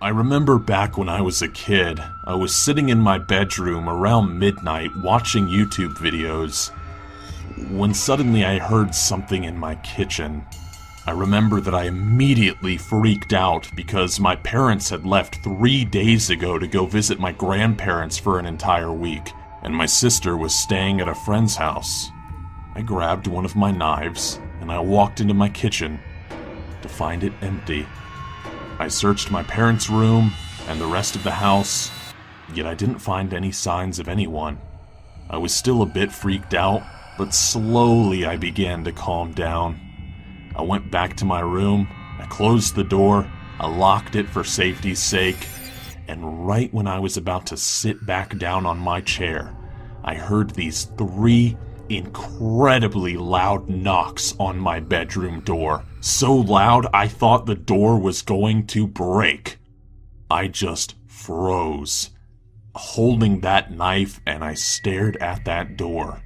I remember back when I was a kid, I was sitting in my bedroom around midnight watching YouTube videos, when suddenly I heard something in my kitchen. I remember that I immediately freaked out because my parents had left 3 days ago to go visit my grandparents for an entire week, and my sister was staying at a friend's house. I grabbed one of my knives, and I walked into my kitchen to find it empty. I searched my parents' room and the rest of the house, yet I didn't find any signs of anyone. I was still a bit freaked out, but slowly I began to calm down. I went back to my room, I closed the door, I locked it for safety's sake, and right when I was about to sit back down on my chair, I heard these 3 incredibly loud knocks on my bedroom door. So loud I thought the door was going to break. I just froze, holding that knife, and I stared at that door.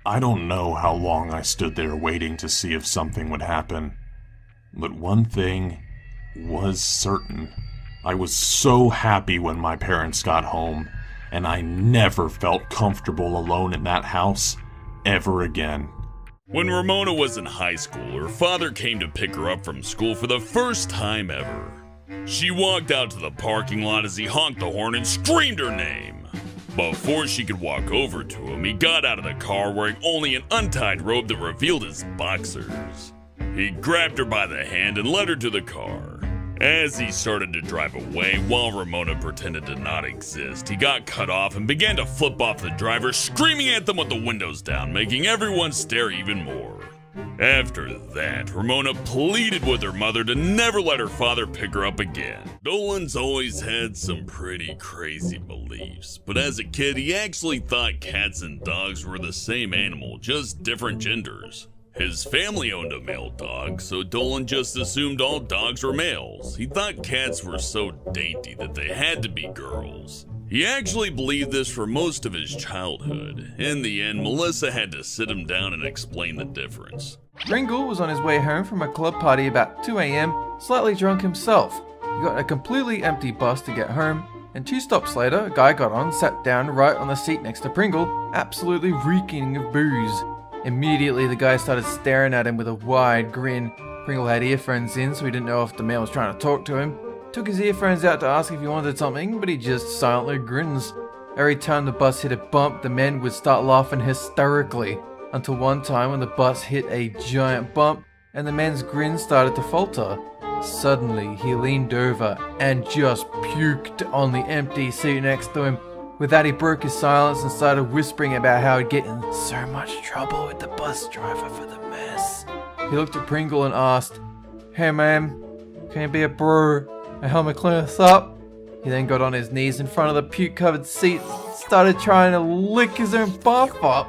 I don't know how long I stood there waiting to see if something would happen. But one thing was certain. I was so happy when my parents got home, and I never felt comfortable alone in that house ever again. When Ramona was in high school, her father came to pick her up from school for the first time ever. She walked out to the parking lot as he honked the horn and screamed her name. Before she could walk over to him, he got out of the car wearing only an untied robe that revealed his boxers. He grabbed her by the hand and led her to the car. As he started to drive away, while Ramona pretended to not exist, he got cut off and began to flip off the driver, screaming at them with the windows down, making everyone stare even more. After that, Ramona pleaded with her mother to never let her father pick her up again. Dolan's always had some pretty crazy beliefs, but as a kid, he actually thought cats and dogs were the same animal, just different genders. His family owned a male dog, so Dolan just assumed all dogs were males. He thought cats were so dainty that they had to be girls. He actually believed this for most of his childhood. In the end, Melissa had to sit him down and explain the difference. Pringle was on his way home from a club party about 2 a.m, slightly drunk himself. He got a completely empty bus to get home, and 2 stops later, a guy got on, sat down right on the seat next to Pringle, absolutely reeking of booze. Immediately, the guy started staring at him with a wide grin. Pringle had earphones in, so he didn't know if the man was trying to talk to him. Took his earphones out to ask if he wanted something, but he just silently grins. Every time the bus hit a bump, the men would start laughing hysterically, until one time when the bus hit a giant bump and the man's grin started to falter. Suddenly, he leaned over and just puked on the empty seat next to him. With that, he broke his silence and started whispering about how he'd get in so much trouble with the bus driver for the mess. He looked at Pringle and asked, "Hey man, can you be a bro and help me clean this up?" He then got on his knees in front of the puke-covered seat and started trying to lick his own buff up.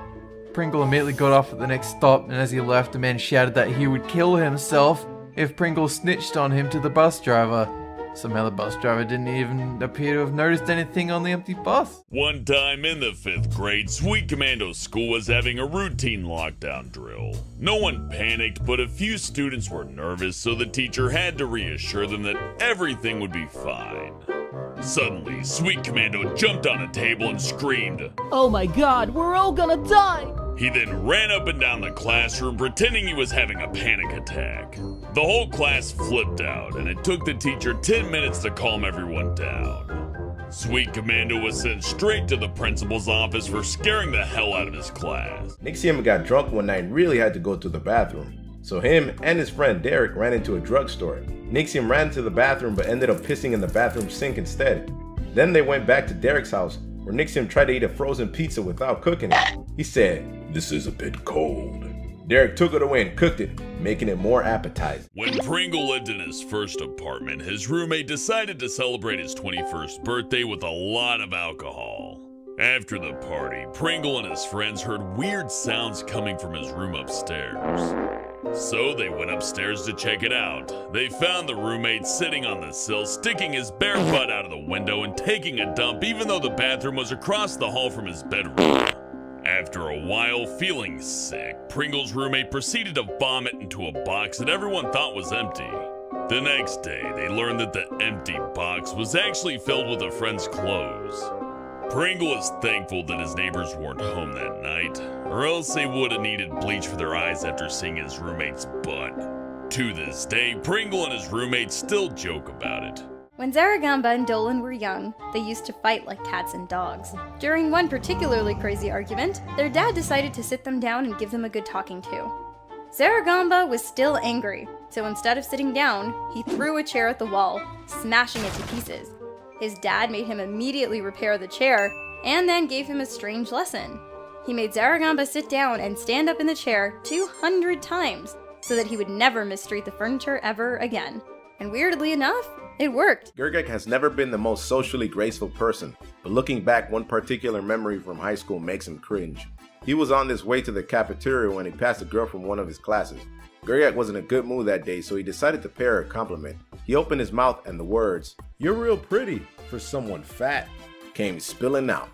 Pringle immediately got off at the next stop, and as he left, the man shouted that he would kill himself if Pringle snitched on him to the bus driver. Somehow the bus driver didn't even appear to have noticed anything on the empty bus. One time in the 5th grade, Sweet Commando School was having a routine lockdown drill. No one panicked, but a few students were nervous, so the teacher had to reassure them that everything would be fine. Suddenly, Sweet Commando jumped on a table and screamed, "Oh my god, we're all gonna die!" He then ran up and down the classroom pretending he was having a panic attack. The whole class flipped out, and it took the teacher 10 minutes to calm everyone down. Sweet Commando was sent straight to the principal's office for scaring the hell out of his class. Nixium got drunk one night and really had to go to the bathroom. So him and his friend Derek ran into a drugstore. Nixium ran to the bathroom but ended up pissing in the bathroom sink instead. Then they went back to Derek's house, where Nixium tried to eat a frozen pizza without cooking it. He said, "This is a bit cold." Derek took it away and cooked it, making it more appetizing. When Pringle lived in his first apartment, his roommate decided to celebrate his 21st birthday with a lot of alcohol. After the party, Pringle and his friends heard weird sounds coming from his room upstairs. So they went upstairs to check it out. They found the roommate sitting on the sill, sticking his bare butt out of the window and taking a dump even though the bathroom was across the hall from his bedroom. After a while, feeling sick, Pringle's roommate proceeded to vomit into a box that everyone thought was empty. The next day, they learned that the empty box was actually filled with a friend's clothes. Pringle was thankful that his neighbors weren't home that night, or else they would have needed bleach for their eyes after seeing his roommate's butt. To this day, Pringle and his roommate still joke about it. When Zaragamba and Dolan were young, they used to fight like cats and dogs. During one particularly crazy argument, their dad decided to sit them down and give them a good talking to. Zaragamba was still angry, so instead of sitting down, he threw a chair at the wall, smashing it to pieces. His dad made him immediately repair the chair, and then gave him a strange lesson. He made Zaragamba sit down and stand up in the chair 200 times, so that he would never mistreat the furniture ever again. And weirdly enough, it worked. Gergek has never been the most socially graceful person, but looking back, one particular memory from high school makes him cringe. He was on his way to the cafeteria when he passed a girl from one of his classes. Gergek was in a good mood that day, so he decided to pay her a compliment. He opened his mouth and the words, "You're real pretty for someone fat," came spilling out.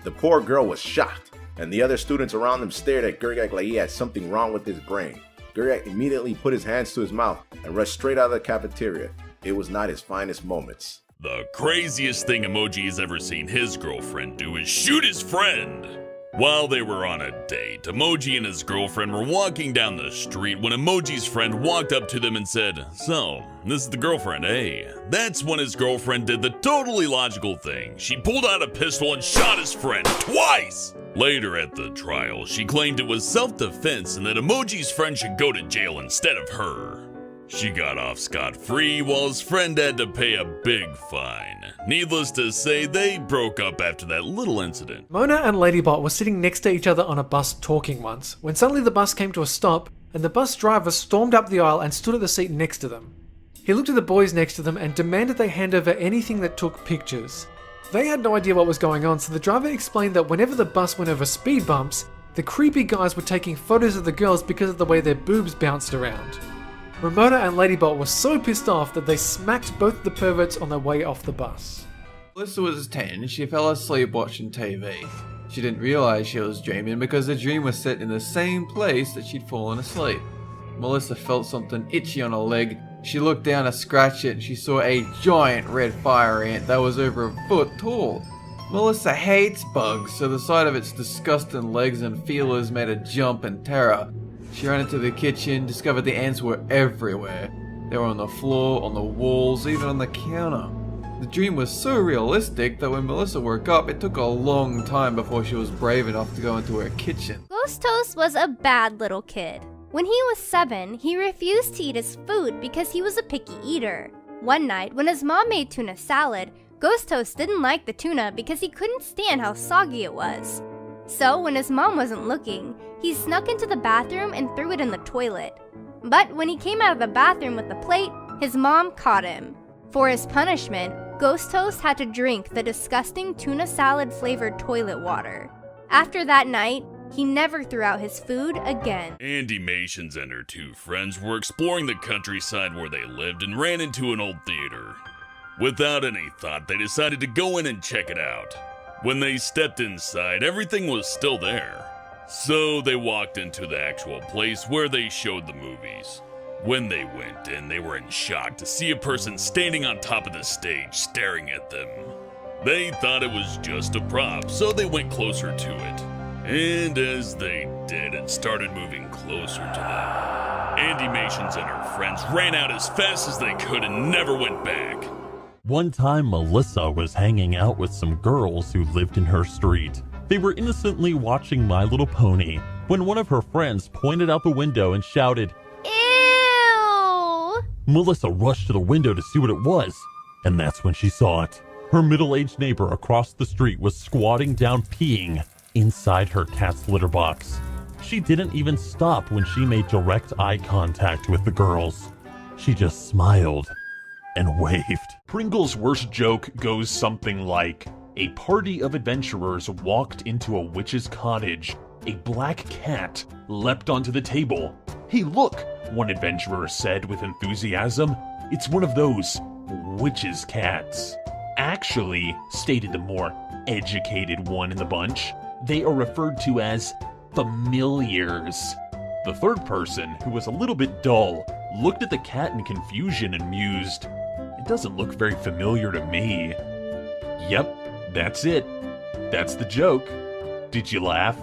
The poor girl was shocked, and the other students around him stared at Gergek like he had something wrong with his brain. Gergek immediately put his hands to his mouth and rushed straight out of the cafeteria. It was not his finest moments. The craziest thing Emoji has ever seen his girlfriend do is shoot his friend. While they were on a date, Emoji and his girlfriend were walking down the street when Emoji's friend walked up to them and said, "So, this is the girlfriend, eh?" That's when his girlfriend did the totally logical thing. She pulled out a pistol and shot his friend twice! Later at the trial, she claimed it was self-defense and that Emoji's friend should go to jail instead of her. She got off scot-free while his friend had to pay a big fine. Needless to say, they broke up after that little incident. Mona and Ladybot were sitting next to each other on a bus talking once, when suddenly the bus came to a stop and the bus driver stormed up the aisle and stood at the seat next to them. He looked at the boys next to them and demanded they hand over anything that took pictures. They had no idea what was going on, so the driver explained that whenever the bus went over speed bumps, the creepy guys were taking photos of the girls because of the way their boobs bounced around. Ramona and Ladybot were so pissed off that they smacked both the perverts on their way off the bus. Melissa was 10 and she fell asleep watching TV. She didn't realize she was dreaming because the dream was set in the same place that she'd fallen asleep. Melissa felt something itchy on her leg. She looked down to scratch it and she saw a giant red fire ant that was over a foot tall. Melissa hates bugs, so the sight of its disgusting legs and feelers made her jump in terror. She ran into the kitchen, discovered the ants were everywhere. They were on the floor, on the walls, even on the counter. The dream was so realistic that when Melissa woke up, it took a long time before she was brave enough to go into her kitchen. Ghost Toast was a bad little kid. When he was 7, he refused to eat his food because he was a picky eater. One night, when his mom made tuna salad, Ghost Toast didn't like the tuna because he couldn't stand how soggy it was. So, when his mom wasn't looking, he snuck into the bathroom and threw it in the toilet. But when he came out of the bathroom with the plate, his mom caught him. For his punishment, Ghost Toast had to drink the disgusting tuna salad flavored toilet water. After that night, he never threw out his food again. Andy Mations and her two friends were exploring the countryside where they lived and ran into an old theater. Without any thought, they decided to go in and check it out. When they stepped inside, everything was still there. So they walked into the actual place where they showed the movies. When they went in, they were in shock to see a person standing on top of the stage staring at them. They thought it was just a prop, so they went closer to it. And as they did, it started moving closer to them. Andy Mations and her friends ran out as fast as they could and never went back. One time, Melissa was hanging out with some girls who lived in her street. They were innocently watching My Little Pony when one of her friends pointed out the window and shouted, Ew! Melissa rushed to the window to see what it was, and that's when she saw it. Her middle-aged neighbor across the street was squatting down peeing inside her cat's litter box. She didn't even stop when she made direct eye contact with the girls. She just smiled and waved. Pringle's worst joke goes something like, a party of adventurers walked into a witch's cottage. A black cat leapt onto the table. Hey look, one adventurer said with enthusiasm, it's one of those witch's cats. Actually, stated the more educated one in the bunch, they are referred to as familiars. The third person, who was a little bit dull, looked at the cat in confusion and mused, "It doesn't look very familiar to me." Yep, that's it. That's the joke. Did you laugh?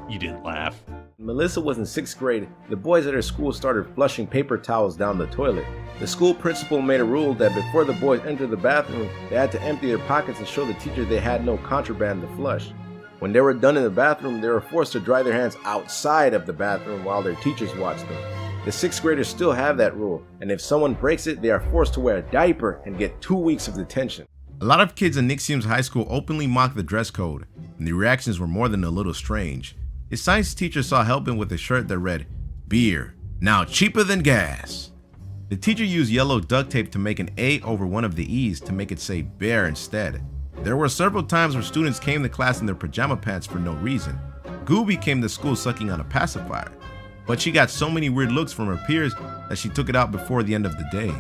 You didn't laugh. Melissa was in 6th grade. The boys at her school started flushing paper towels down the toilet. The school principal made a rule that before the boys entered the bathroom, they had to empty their pockets and show the teacher they had no contraband to flush. When they were done in the bathroom, they were forced to dry their hands outside of the bathroom while their teachers watched them. The 6th graders still have that rule, and if someone breaks it, they are forced to wear a diaper and get 2 weeks of detention. A lot of kids in Nixium's high school openly mocked the dress code, and the reactions were more than a little strange. His science teacher saw Helpin with a shirt that read, "Beer, now cheaper than gas." The teacher used yellow duct tape to make an A over one of the E's to make it say bear instead. There were several times where students came to class in their pajama pants for no reason. Gooby came to school sucking on a pacifier, but she got so many weird looks from her peers that she took it out before the end of the day.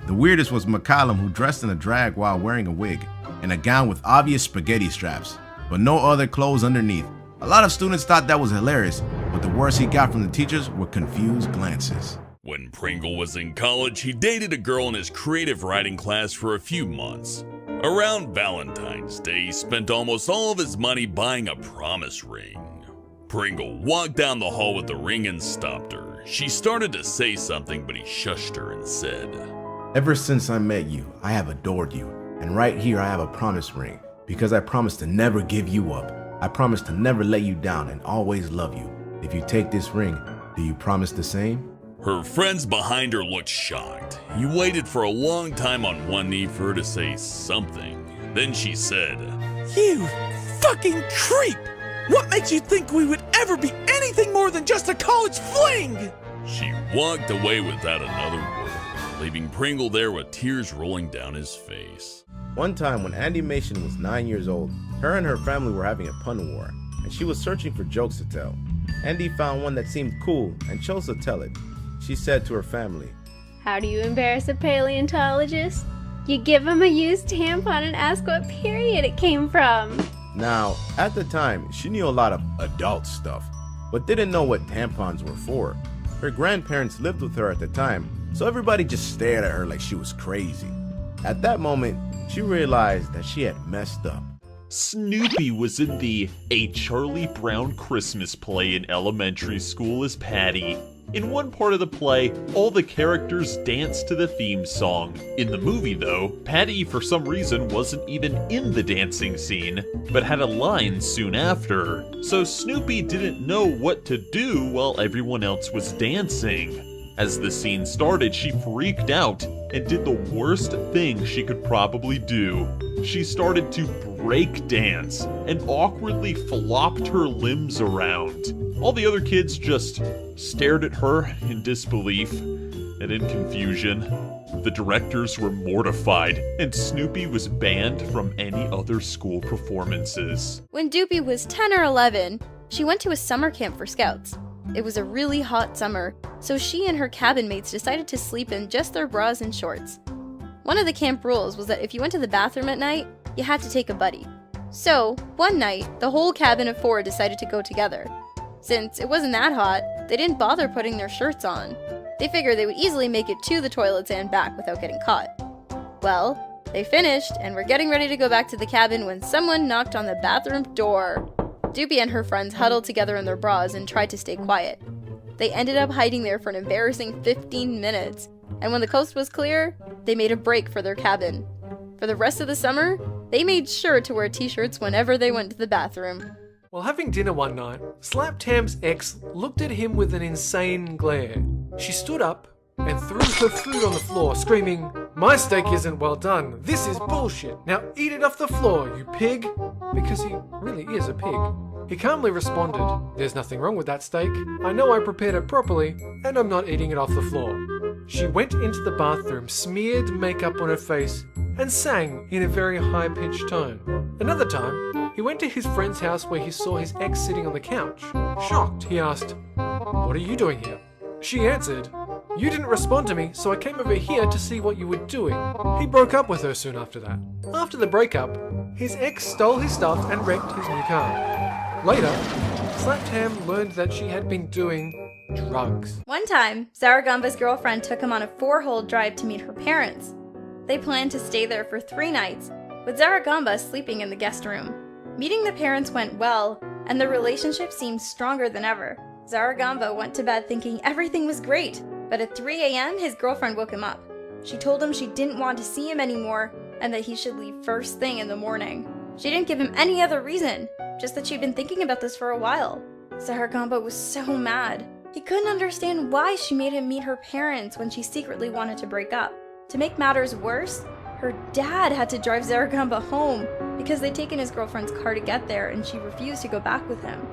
The weirdest was McCallum, who dressed in a drag while wearing a wig and a gown with obvious spaghetti straps, but no other clothes underneath. A lot of students thought that was hilarious, but the worst he got from the teachers were confused glances. When Pringle was in college, he dated a girl in his creative writing class for a few months. Around Valentine's Day, he spent almost all of his money buying a promise ring. Pringle walked down the hall with the ring and stopped her. She started to say something, but he shushed her and said, "Ever since I met you, I have adored you, and right here I have a promise ring, because I promise to never give you up. I promise to never let you down and always love you. If you take this ring, do you promise the same?" Her friends behind her looked shocked. He waited for a long time on one knee for her to say something. Then she said, "You fucking creep! What makes you think we would ever be anything more than just a college fling?" She walked away without another word, leaving Pringle there with tears rolling down his face. One time when Andy Mason was 9 years old, her and her family were having a pun war, and she was searching for jokes to tell. Andy found one that seemed cool and chose to tell it. She said to her family, "How do you embarrass a paleontologist? You give him a used tampon and ask what period it came from." Now, at the time, she knew a lot of adult stuff, but didn't know what tampons were for. Her grandparents lived with her at the time, so everybody just stared at her like she was crazy. At that moment, she realized that she had messed up. Snoopy was in the A Charlie Brown Christmas play in elementary school as Patty. In one part of the play, all the characters danced to the theme song. In the movie, though, Patty for some reason wasn't even in the dancing scene, but had a line soon after. So Snoopy didn't know what to do while everyone else was dancing. As the scene started, she freaked out and did the worst thing she could probably do. She started to break dance and awkwardly flopped her limbs around. All the other kids just stared at her in disbelief and in confusion. The directors were mortified, and Snoopy was banned from any other school performances. When Doopy was 10 or 11, she went to a summer camp for scouts. It was a really hot summer, so she and her cabin mates decided to sleep in just their bras and shorts. One of the camp rules was that if you went to the bathroom at night, you had to take a buddy. So, one night, the whole cabin of 4 decided to go together. Since it wasn't that hot, they didn't bother putting their shirts on. They figured they would easily make it to the toilets and back without getting caught. Well, they finished and were getting ready to go back to the cabin when someone knocked on the bathroom door. Doopy and her friends huddled together in their bras and tried to stay quiet. They ended up hiding there for an embarrassing 15 minutes, and when the coast was clear, they made a break for their cabin. For the rest of the summer, they made sure to wear t-shirts whenever they went to the bathroom. While having dinner one night, Slap Tam's ex looked at him with an insane glare. She stood up and threw her food on the floor, screaming, "My steak isn't well done. This is bullshit. Now eat it off the floor, you pig." Because he really is a pig. He calmly responded, "There's nothing wrong with that steak. I know I prepared it properly, and I'm not eating it off the floor." She went into the bathroom, smeared makeup on her face, and sang in a very high-pitched tone. Another time, he went to his friend's house where he saw his ex sitting on the couch. Shocked, he asked, "What are you doing here?" She answered, "You didn't respond to me, so I came over here to see what you were doing." He broke up with her soon after that. After the breakup, his ex stole his stuff and wrecked his new car. Later, Slap Tam learned that she had been doing drugs. One time, Zaragamba's girlfriend took him on a 4-hole drive to meet her parents. They planned to stay there for 3 nights, with Zaragamba sleeping in the guest room. Meeting the parents went well, and the relationship seemed stronger than ever. Zaragamba went to bed thinking everything was great, but at 3 a.m. his girlfriend woke him up. She told him she didn't want to see him anymore and that he should leave first thing in the morning. She didn't give him any other reason, just that she'd been thinking about this for a while. Zaragamba was so mad. He couldn't understand why she made him meet her parents when she secretly wanted to break up. To make matters worse, her dad had to drive Zaragamba home because they'd taken his girlfriend's car to get there and she refused to go back with him.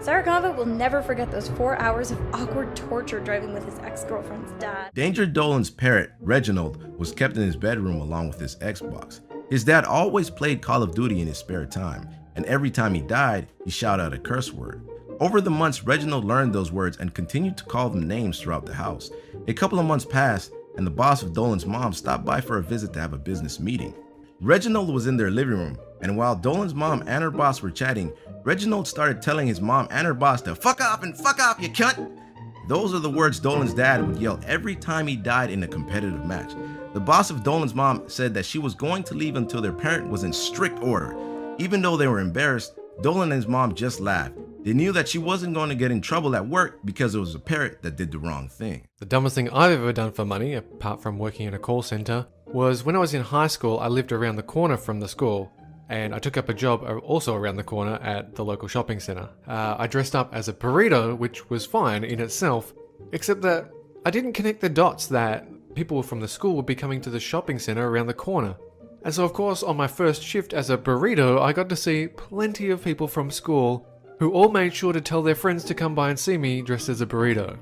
Zaragamba will never forget those 4 hours of awkward torture driving with his ex-girlfriend's dad. Danger Dolan's parrot, Reginald, was kept in his bedroom along with his Xbox. His dad always played Call of Duty in his spare time, and every time he died, he shouted out a curse word. Over the months, Reginald learned those words and continued to call them names throughout the house. A couple of months passed, and the boss of Dolan's mom stopped by for a visit to have a business meeting. Reginald was in their living room, and while Dolan's mom and her boss were chatting, Reginald started telling his mom and her boss to fuck off, you cunt! Those are the words Dolan's dad would yell every time he died in a competitive match. The boss of Dolan's mom said that she was going to leave until their parent was in strict order. Even though they were embarrassed, Dolan and his mom just laughed. They knew that she wasn't going to get in trouble at work because it was a parrot that did the wrong thing. The dumbest thing I've ever done for money, apart from working in a call center, was when I was in high school. I lived around the corner from the school, and I took up a job also around the corner at the local shopping center. I dressed up as a burrito, which was fine in itself, except that I didn't connect the dots that people from the school would be coming to the shopping center around the corner. And so of course on my first shift as a burrito, I got to see plenty of people from school who all made sure to tell their friends to come by and see me dressed as a burrito.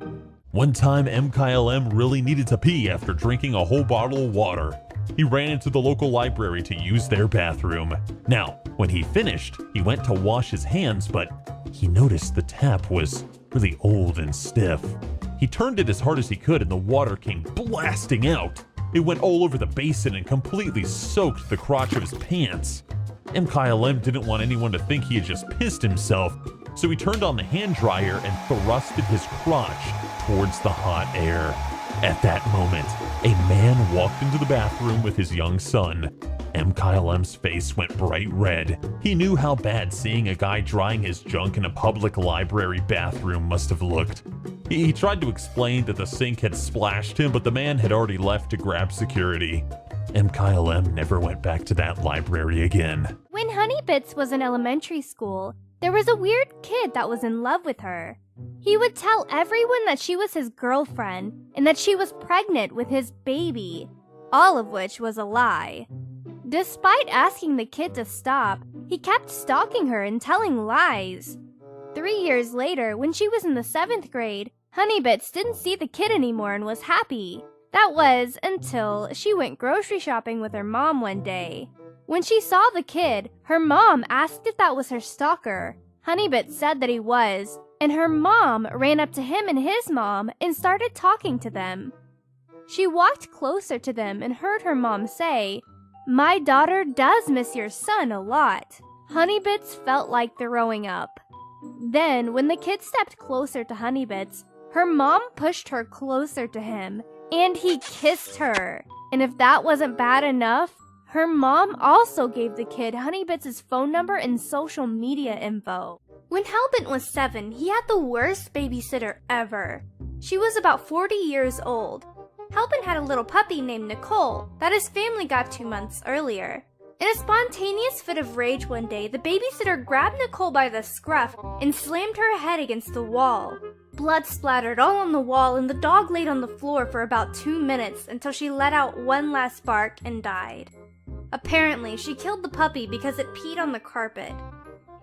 One time, MKLM really needed to pee after drinking a whole bottle of water. He ran into the local library to use their bathroom. Now, when he finished, he went to wash his hands, but he noticed the tap was really old and stiff. He turned it as hard as he could and the water came blasting out. It went all over the basin and completely soaked the crotch of his pants. MKLM didn't want anyone to think he had just pissed himself, so he turned on the hand dryer and thrusted his crotch towards the hot air. At that moment, a man walked into the bathroom with his young son. MKLM's face went bright red. He knew how bad seeing a guy drying his junk in a public library bathroom must have looked. He tried to explain that the sink had splashed him, but the man had already left to grab security. MKLM never went back to that library again. When Honeybits was in elementary school, there was a weird kid that was in love with her. He would tell everyone that she was his girlfriend and that she was pregnant with his baby, all of which was a lie. Despite asking the kid to stop, he kept stalking her and telling lies. 3 years later, when she was in the 7th grade, Honeybits didn't see the kid anymore and was happy. That was until she went grocery shopping with her mom one day. When she saw the kid, her mom asked if that was her stalker. Honeybits said that he was, and her mom ran up to him and his mom and started talking to them. She walked closer to them and heard her mom say, "My daughter does miss your son a lot." Honeybits felt like throwing up. Then, when the kid stepped closer to Honeybits, her mom pushed her closer to him, and he kissed her. And if that wasn't bad enough, her mom also gave the kid Honeybits' phone number and social media info. When Hellbent was 7, he had the worst babysitter ever. She was about 40 years old. Hellbent had a little puppy named Nicole that his family got 2 months earlier. In a spontaneous fit of rage one day, the babysitter grabbed Nicole by the scruff and slammed her head against the wall. Blood splattered all on the wall and the dog laid on the floor for about 2 minutes until she let out one last bark and died. Apparently, she killed the puppy because it peed on the carpet.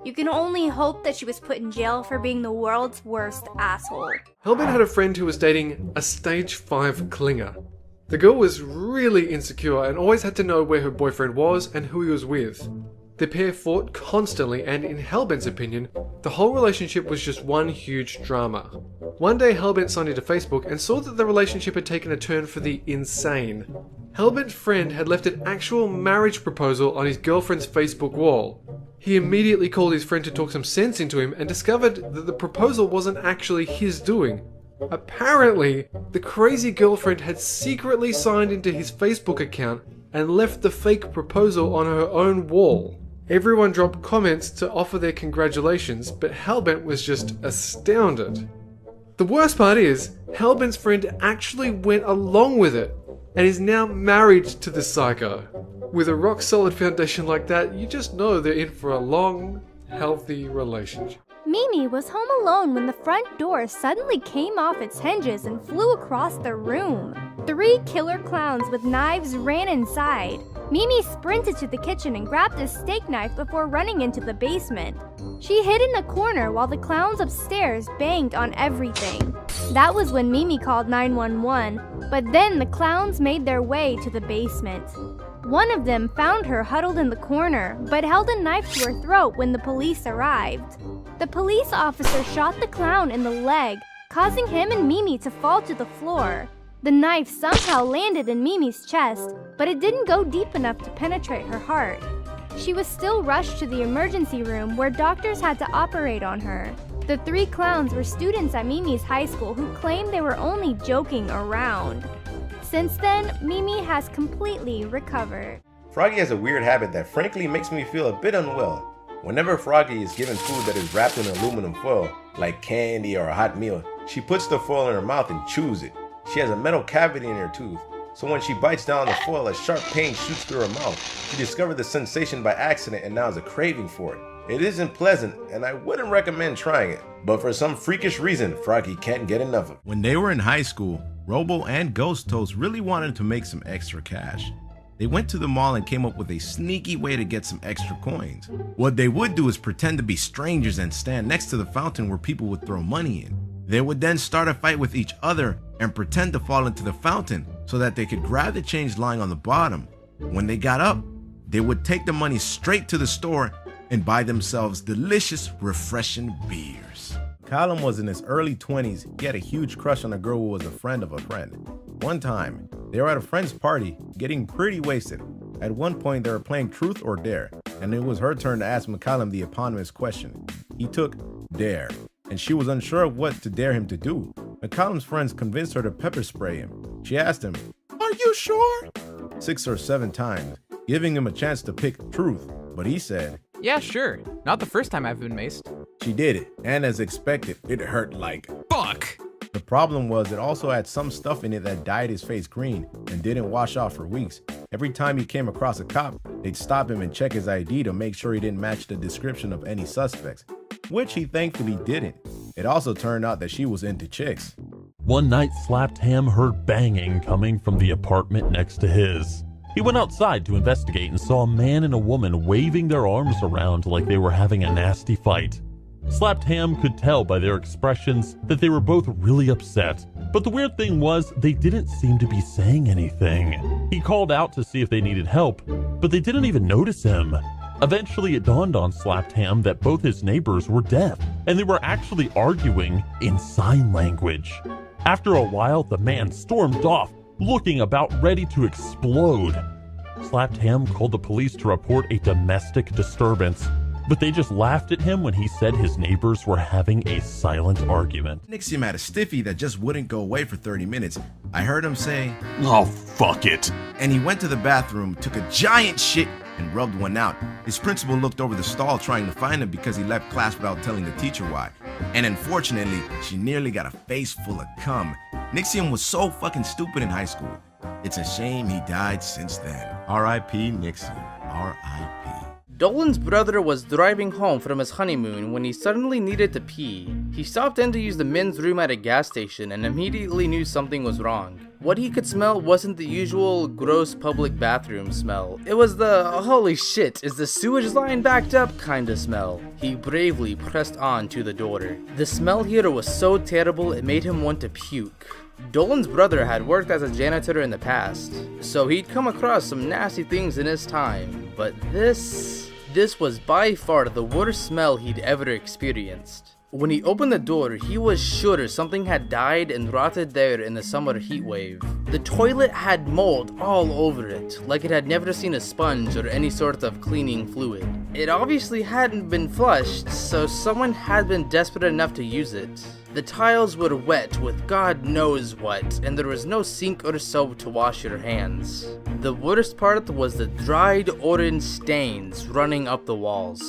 You can only hope that she was put in jail for being the world's worst asshole. Hellbent had a friend who was dating a stage 5 clinger. The girl was really insecure and always had to know where her boyfriend was and who he was with. The pair fought constantly, and in Hellbent's opinion, the whole relationship was just one huge drama. One day Hellbent signed into Facebook and saw that the relationship had taken a turn for the insane. Hellbent's friend had left an actual marriage proposal on his girlfriend's Facebook wall. He immediately called his friend to talk some sense into him and discovered that the proposal wasn't actually his doing. Apparently, the crazy girlfriend had secretly signed into his Facebook account and left the fake proposal on her own wall. Everyone dropped comments to offer their congratulations, but Hellbent was just astounded. The worst part is, Hellbent's friend actually went along with it, and is now married to the psycho. With a rock-solid foundation like that, you just know they're in for a long, healthy relationship. Mimi was home alone when the front door suddenly came off its hinges and flew across the room. 3 killer clowns with knives ran inside. Mimi sprinted to the kitchen and grabbed a steak knife before running into the basement. She hid in a corner while the clowns upstairs banged on everything. That was when Mimi called 911, but then the clowns made their way to the basement. One of them found her huddled in the corner, but held a knife to her throat when the police arrived. The police officer shot the clown in the leg, causing him and Mimi to fall to the floor. The knife somehow landed in Mimi's chest, but it didn't go deep enough to penetrate her heart. She was still rushed to the emergency room where doctors had to operate on her. The 3 clowns were students at Mimi's high school who claimed they were only joking around. Since then, Mimi has completely recovered. Froggy has a weird habit that frankly makes me feel a bit unwell. Whenever Froggy is given food that is wrapped in aluminum foil, like candy or a hot meal, she puts the foil in her mouth and chews it. She has a metal cavity in her tooth, so when she bites down on the foil, a sharp pain shoots through her mouth. She discovered the sensation by accident and now has a craving for it. It isn't pleasant, and I wouldn't recommend trying it, but for some freakish reason, Froggy can't get enough of it. When they were in high school, Robo and Ghost Toast really wanted to make some extra cash. They went to the mall and came up with a sneaky way to get some extra coins. What they would do is pretend to be strangers and stand next to the fountain where people would throw money in. They would then start a fight with each other and pretend to fall into the fountain so that they could grab the change lying on the bottom. When they got up, they would take the money straight to the store and buy themselves delicious, refreshing beers. Callum was in his early 20s. He had a huge crush on a girl who was a friend of a friend. One time, they were at a friend's party, getting pretty wasted. At one point, they were playing Truth or Dare, and it was her turn to ask McCallum the eponymous question. He took Dare, and she was unsure of what to dare him to do. McCallum's friends convinced her to pepper spray him. She asked him, "Are you sure?" 6 or 7 times, giving him a chance to pick Truth, but he said, "Yeah, sure. Not the first time I've been maced." She did it, and as expected, it hurt like fuck. The problem was it also had some stuff in it that dyed his face green and didn't wash off for weeks. Every time he came across a cop, they'd stop him and check his ID to make sure he didn't match the description of any suspects, which he thankfully didn't. It also turned out that she was into chicks. One night, Slapped Ham heard banging coming from the apartment next to his. He went outside to investigate and saw a man and a woman waving their arms around like they were having a nasty fight. Slapped Ham could tell by their expressions that they were both really upset, but the weird thing was they didn't seem to be saying anything. He called out to see if they needed help, but they didn't even notice him. Eventually it dawned on Slapped Ham that both his neighbors were deaf, and they were actually arguing in sign language. After a while, the man stormed off, looking about ready to explode. Slapped Ham called the police to report a domestic disturbance, but they just laughed at him when he said his neighbors were having a silent argument. Nixium had a stiffy that just wouldn't go away for 30 minutes. I heard him say, "Oh, fuck it." And he went to the bathroom, took a giant shit, and rubbed one out. His principal looked over the stall trying to find him because he left class without telling the teacher why. And unfortunately, she nearly got a face full of cum. Nixium was so fucking stupid in high school. It's a shame he died since then. R.I.P. Nixium. R.I.P. Dolan's brother was driving home from his honeymoon when he suddenly needed to pee. He stopped in to use the men's room at a gas station and immediately knew something was wrong. What he could smell wasn't the usual gross public bathroom smell. It was the "holy shit, is the sewage line backed up" kinda smell. He bravely pressed on to the door. The smell here was so terrible it made him want to puke. Dolan's brother had worked as a janitor in the past, so he'd come across some nasty things in his time, but this was by far the worst smell he'd ever experienced. When he opened the door, he was sure something had died and rotted there in the summer heat wave. The toilet had mold all over it, like it had never seen a sponge or any sort of cleaning fluid. It obviously hadn't been flushed, so someone had been desperate enough to use it. The tiles were wet with God knows what, and there was no sink or soap to wash your hands. The worst part was the dried orange stains running up the walls.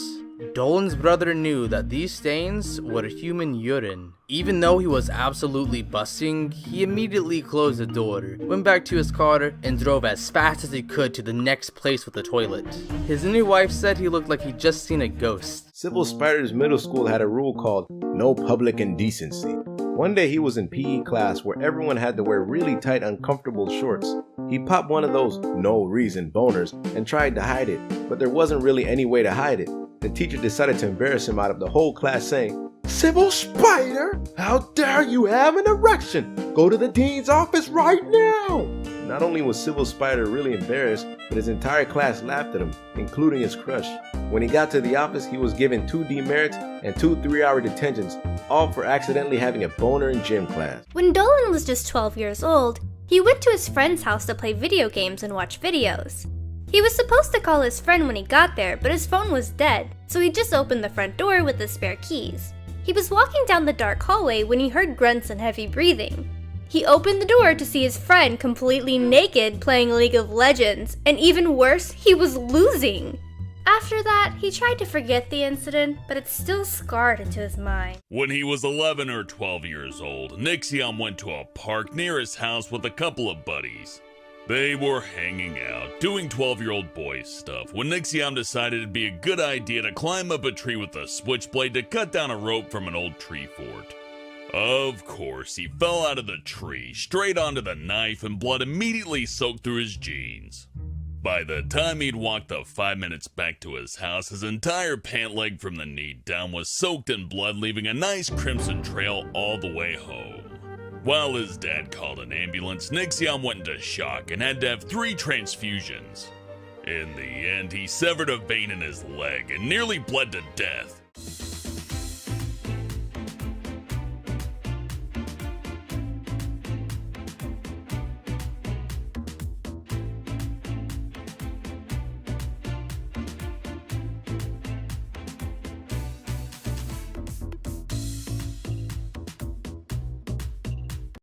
Dolan's brother knew that these stains were human urine. Even though he was absolutely busting, he immediately closed the door, went back to his car, and drove as fast as he could to the next place with the toilet. His new wife said he looked like he'd just seen a ghost. Sybil Spider's middle school had a rule called no public indecency. One day he was in PE class where everyone had to wear really tight, uncomfortable shorts. He popped one of those no reason boners and tried to hide it, but there wasn't really any way to hide it. The teacher decided to embarrass him out of the whole class, saying, "Sybil Spider, how dare you have an erection? Go to the dean's office right now!" Not only was Sybil Spider really embarrassed, but his entire class laughed at him, including his crush. When he got to the office, he was given 2 demerits and 2 3-hour detentions, all for accidentally having a boner in gym class. When Dolan was just 12 years old, he went to his friend's house to play video games and watch videos. He was supposed to call his friend when he got there, but his phone was dead, so he just opened the front door with the spare keys. He was walking down the dark hallway when he heard grunts and heavy breathing. He opened the door to see his friend completely naked playing League of Legends, and even worse, he was losing. After that, he tried to forget the incident, but it still scarred into his mind. When he was 11 or 12 years old, Nixiom went to a park near his house with a couple of buddies. They were hanging out, doing 12-year-old boy stuff, when Nixiom decided it'd be a good idea to climb up a tree with a switchblade to cut down a rope from an old tree fort. Of course, he fell out of the tree, straight onto the knife, and blood immediately soaked through his jeans. By the time he'd walked the 5 minutes back to his house, his entire pant leg from the knee down was soaked in blood, leaving a nice crimson trail all the way home. While his dad called an ambulance, Nixiom went into shock and had to have 3 transfusions. In the end, he severed a vein in his leg and nearly bled to death.